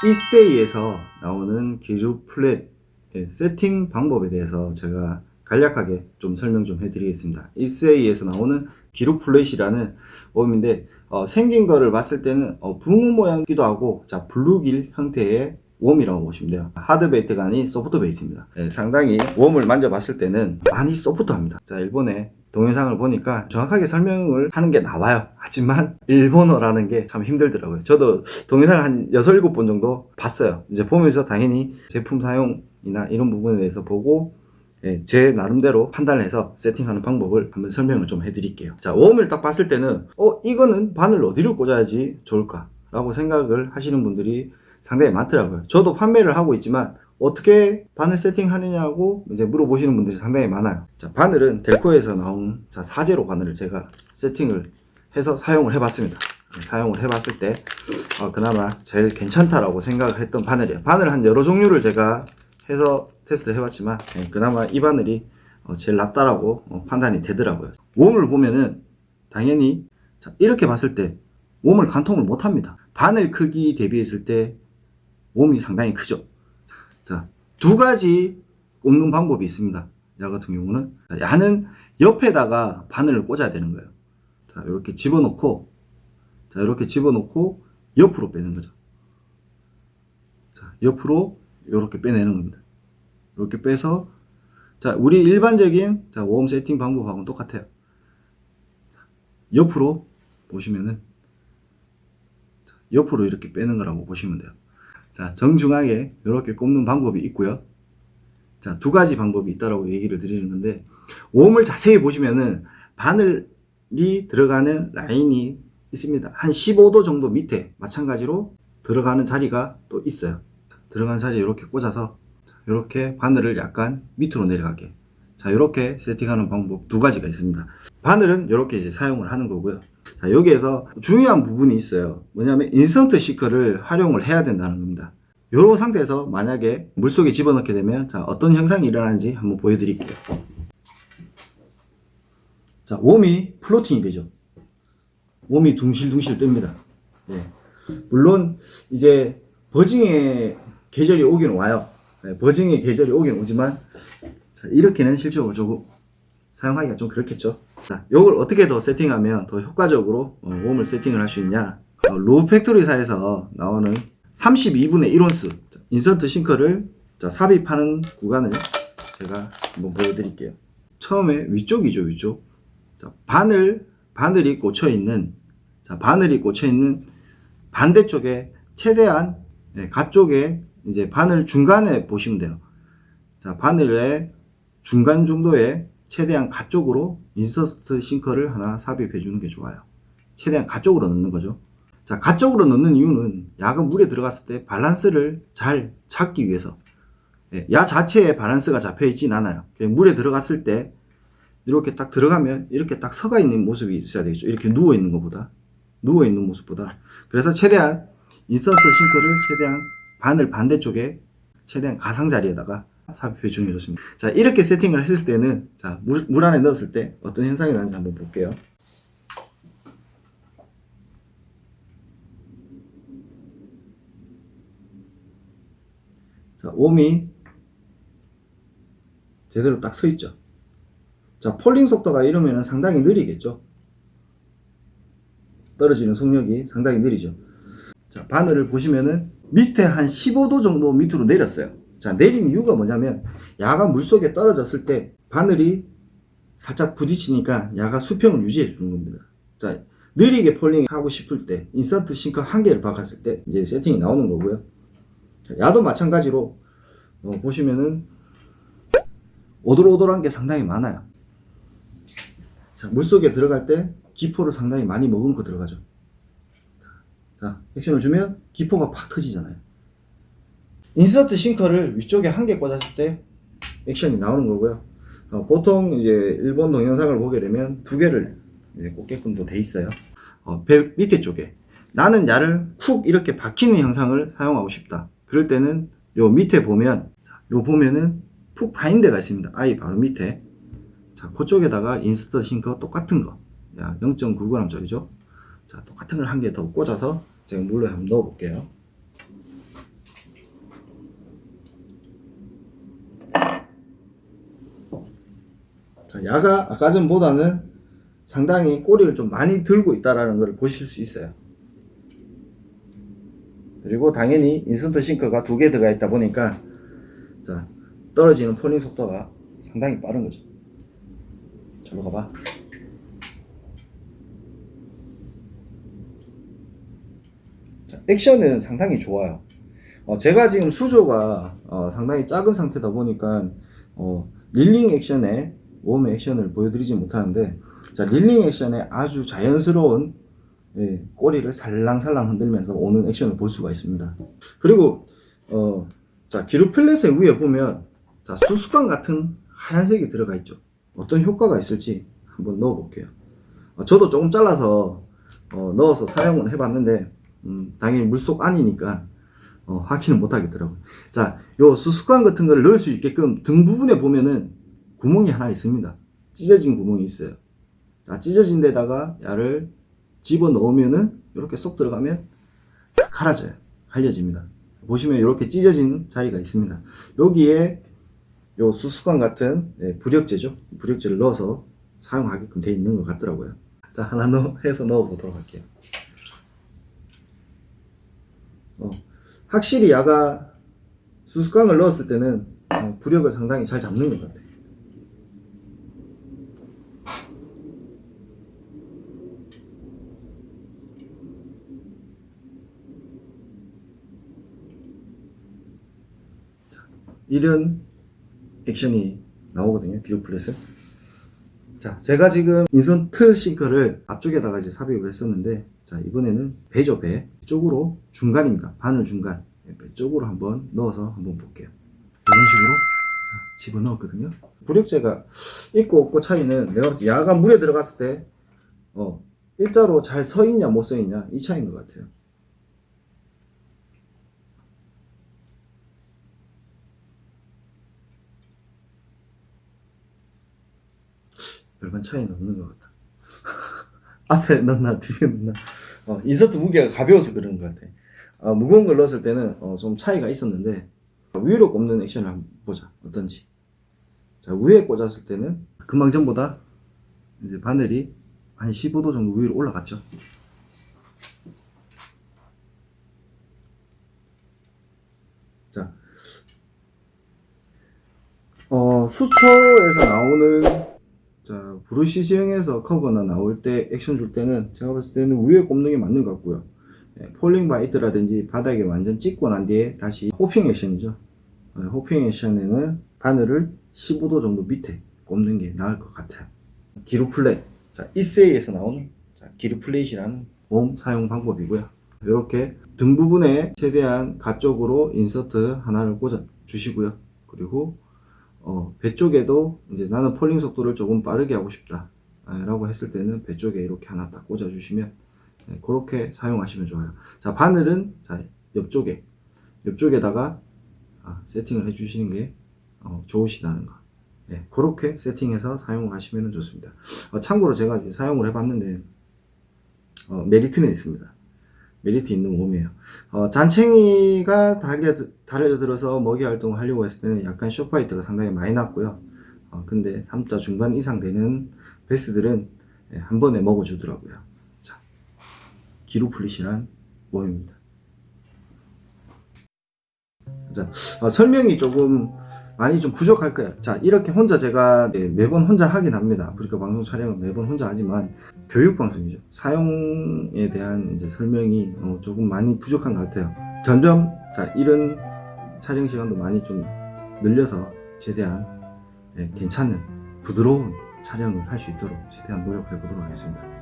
이세이에서 나오는 기루 플랫 세팅 방법에 대해서 제가 간략하게 좀 설명 좀 해드리겠습니다. 이세이에서 나오는 기루 플랫이라는 웜인데 생긴 거를 봤을 때는 붕어 모양이기도 하고 자 블루길 형태의 웜이라고 보시면 돼요. 하드 베이트가 아닌 소프트 베이트입니다. 상당히 웜을 만져봤을 때는 많이 소프트합니다. 자, 일본의 동영상을 보니까 정확하게 설명을 하는 게 나와요. 하지만 일본어라는 게 참 힘들더라고요. 저도 동영상 한 6, 7번 정도 봤어요. 이제 보면서 당연히 제품 사용이나 이런 부분에 대해서 보고 제 나름대로 판단을 해서 세팅하는 방법을 한번 설명을 좀 해드릴게요. 자, 웜을 딱 봤을 때는 이거는 바늘 어디를 꽂아야지 좋을까 라고 생각을 하시는 분들이 상당히 많더라고요. 저도 판매를 하고 있지만 어떻게 바늘 세팅하느냐고 이제 물어보시는 분들이 상당히 많아요. 자, 바늘은 델코에서 나온 사제로 바늘을 제가 세팅을 해서 사용을 해봤습니다. 사용을 해봤을 때 그나마 제일 괜찮다라고 생각을 했던 바늘이에요. 바늘 한 여러 종류를 제가 해서 테스트를 해봤지만 그나마 이 바늘이 제일 낫다라고 판단이 되더라고요. 웜을 보면은 당연히 자, 이렇게 봤을 때 웜을 간통을 못합니다. 바늘 크기 대비했을 때 웜이 상당히 크죠. 자, 두 가지 꼽는 방법이 있습니다. 야 같은 경우는 야는 옆에다가 바늘을 꽂아야 되는 거예요. 자, 이렇게 집어넣고 자, 이렇게 집어넣고 옆으로 빼는 거죠. 자, 옆으로 이렇게 빼내는 겁니다. 이렇게 빼서 자, 우리 일반적인 자, 웜 세팅 방법하고는 똑같아요. 자, 옆으로 보시면은 자, 옆으로 이렇게 빼는 거라고 보시면 돼요. 자, 정중하게 이렇게 꼽는 방법이 있고요. 자, 두 가지 방법이 있다라고 얘기를 드리는 건데 웜을 자세히 보시면은 바늘이 들어가는 라인이 있습니다. 한 15도 정도 밑에 마찬가지로 들어가는 자리가 또 있어요. 들어간 자리에 이렇게 꽂아서 이렇게 바늘을 약간 밑으로 내려가게 자, 이렇게 세팅하는 방법 두 가지가 있습니다. 바늘은 이렇게 이제 사용을 하는 거고요. 자, 여기에서 중요한 부분이 있어요. 뭐냐면 인스턴트 시커를 활용을 해야 된다는 겁니다. 이런 상태에서 만약에 물속에 집어넣게 되면 자, 어떤 현상이 일어나는지 한번 보여드릴게요. 자, 웜이 플로팅이 되죠. 웜이 둥실둥실 뜹니다. 예. 물론 이제 버징의 계절이 오긴 와요. 버징의 계절이 오긴 오지만 자, 이렇게는 실질적으로 조금 사용하기가 좀 그렇겠죠. 자, 이걸 어떻게 더 세팅하면 더 효과적으로 웜을 세팅을 할 수 있냐. 로우 팩토리사에서 나오는 32분의 1온스 인서트 싱커를 자, 삽입하는 구간을 제가 한번 보여드릴게요. 처음에 위쪽이죠, 위쪽. 자, 바늘이 꽂혀 있는 자, 바늘이 꽂혀 있는 반대쪽에 최대한 가쪽에 이제 바늘 중간에 보시면 돼요. 자, 바늘의 중간 정도에 최대한 가쪽으로 인서트 싱커를 하나 삽입해 주는 게 좋아요. 최대한 가쪽으로 넣는 거죠. 자, 가쪽으로 넣는 이유는 야가 물에 들어갔을 때 밸런스를 잘 찾기 위해서 야 자체에 밸런스가 잡혀 있진 않아요. 물에 들어갔을 때 이렇게 딱 들어가면 이렇게 딱 서가 있는 모습이 있어야 되겠죠. 이렇게 누워 있는 것보다 누워 있는 모습보다 그래서 최대한 인서트 싱커를 최대한 바늘 반대쪽에 최대한 가상자리에다가 삽입해 주는 게 좋습니다. 자, 이렇게 세팅을 했을 때는 자, 물 안에 넣었을 때 어떤 현상이 나는지 한번 볼게요. 자, 웜이 제대로 딱 서 있죠. 자, 폴링 속도가 이러면 상당히 느리겠죠. 떨어지는 속력이 상당히 느리죠. 자, 바늘을 보시면은 밑에 한 15도 정도 밑으로 내렸어요. 자, 내린 이유가 뭐냐면 야가 물속에 떨어졌을 때 바늘이 살짝 부딪히니까 야가 수평을 유지해 주는 겁니다. 자, 느리게 폴링 하고 싶을 때 인서트 싱커 한 개를 박았을 때 이제 세팅이 나오는 거고요. 자, 야도 마찬가지로 보시면은 오돌오돌한 게 상당히 많아요. 자, 물속에 들어갈 때 기포를 상당히 많이 머금고 들어가죠. 자, 액션을 주면 기포가 팍 터지잖아요. 인서트 싱커를 위쪽에 한 개 꽂았을 때 액션이 나오는 거고요. 보통 이제 일본 동영상을 보게 되면 두 개를 이제 꽂게끔도 돼 있어요. 배 밑에 쪽에 나는 야를 쿡 이렇게 박히는 형상을 사용하고 싶다. 그럴 때는 요 밑에 보면 요 보면은 푹 파인 데가 있습니다. 아이 바로 밑에. 자, 그쪽에다가 인서트 싱커 똑같은 거 0.9g 짜리죠. 자, 똑같은 걸 한 개 더 꽂아서 제가 물에 한번 넣어 볼게요. 자, 야가 아까 전보다는 상당히 꼬리를 좀 많이 들고 있다라는 걸 보실 수 있어요. 그리고 당연히 인스턴트 싱크가 2개 들어가 있다 보니까 자, 떨어지는 폴링 속도가 상당히 빠른 거죠. 저로 가봐. 자, 액션은 상당히 좋아요. 제가 지금 수조가 상당히 작은 상태다 보니까 릴링 액션에 웜 액션을 보여드리지 못하는데, 자, 릴링 액션에 아주 자연스러운 꼬리를 살랑살랑 흔들면서 오는 액션을 볼 수가 있습니다. 그리고 자, 기루 플랫의 위에 보면 자, 수수깡 같은 하얀색이 들어가 있죠. 어떤 효과가 있을지 한번 넣어 볼게요. 저도 조금 잘라서 넣어서 사용을 해봤는데 당연히 물속 안이니까 확인을 못 하겠더라고요. 자, 요 수수깡 같은 걸 넣을 수 있게끔 등 부분에 보면은 구멍이 하나 있습니다. 찢어진 구멍이 있어요. 자, 찢어진 데다가 야를 집어 넣으면은 이렇게 쏙 들어가면 싹 갈아져요. 갈려집니다. 보시면 이렇게 찢어진 자리가 있습니다. 여기에 요 수수깡 같은 부력제죠. 부력제를 넣어서 사용하게끔 되어 있는 것 같더라고요. 자, 하나 해서 넣어 보도록 할게요. 확실히 야가 수수깡을 넣었을 때는 부력을 상당히 잘 잡는 것 같아요. 이런 액션이 나오거든요. 기루 플랫은. 자, 제가 지금 인스턴트 싱크를 앞쪽에다가 이제 삽입을 했었는데, 자, 이번에는 배죠, 배. 쪽으로 중간입니다. 바늘 중간. 배 쪽으로 한번 넣어서 한번 볼게요. 이런 식으로 자, 집어 넣었거든요. 부력제가 있고 없고 차이는 내가 봤을 때 야가 물에 들어갔을 때 일자로 잘 서 있냐 못 서 있냐 이 차이인 것 같아요. 별반 차이는 없는 것 같다. 앞에 넣나 뒤에 넣나. 인서트 무게가 가벼워서 그런 것 같아. 무거운 걸 넣었을 때는 좀 차이가 있었는데, 위로 꼽는 액션을 한번 보자. 어떤지. 자, 위에 꽂았을 때는 금방 전보다 이제 바늘이 한 15도 정도 위로 올라갔죠. 자, 수초에서 나오는 자, 브루시즈형에서 커버나 나올 때 액션 줄 때는 제가 봤을 때는 위에 꼽는 게 맞는 것 같고요. 폴링 바이트라든지 바닥에 완전 찍고 난 뒤에 다시 호핑 액션이죠. 호핑 액션에는 바늘을 15도 정도 밑에 꼽는 게 나을 것 같아요. 기루 플랫. 자, 이세이에서 나오는 기루 플랫이라는 웜 사용 방법이고요. 이렇게 등 부분에 최대한 가쪽으로 인서트 하나를 꽂아 주시고요. 그리고 배 쪽에도 이제 나는 폴링 속도를 조금 빠르게 하고 싶다 라고 했을 때는 배 쪽에 이렇게 하나 딱 꽂아 주시면 그렇게 사용하시면 좋아요. 자, 바늘은 자, 옆쪽에다가 세팅을 해 주시는 게 좋으시다는 거. 그렇게 세팅해서 사용하시면 좋습니다. 참고로 제가 이제 사용을 해봤는데 메리트는 있습니다. 메리트 있는 웜이에요. 잔챙이가 달려들어서 먹이 활동을 하려고 했을 때는 약간 쇼파이트가 상당히 많이 났고요. 근데 3자 중반 이상 되는 베스들은 한 번에 먹어주더라고요. 자, 기루 플랫이란 웜입니다. 자, 설명이 조금 많이 좀 부족할 거예요. 자, 이렇게 혼자 제가 매번 혼자 하긴 합니다. 아프리카 방송 촬영은 매번 혼자 하지만 교육 방송이죠. 사용에 대한 이제 설명이 조금 많이 부족한 것 같아요. 점점 자, 이런 촬영 시간도 많이 좀 늘려서 최대한 괜찮은 부드러운 촬영을 할 수 있도록 최대한 노력해 보도록 하겠습니다.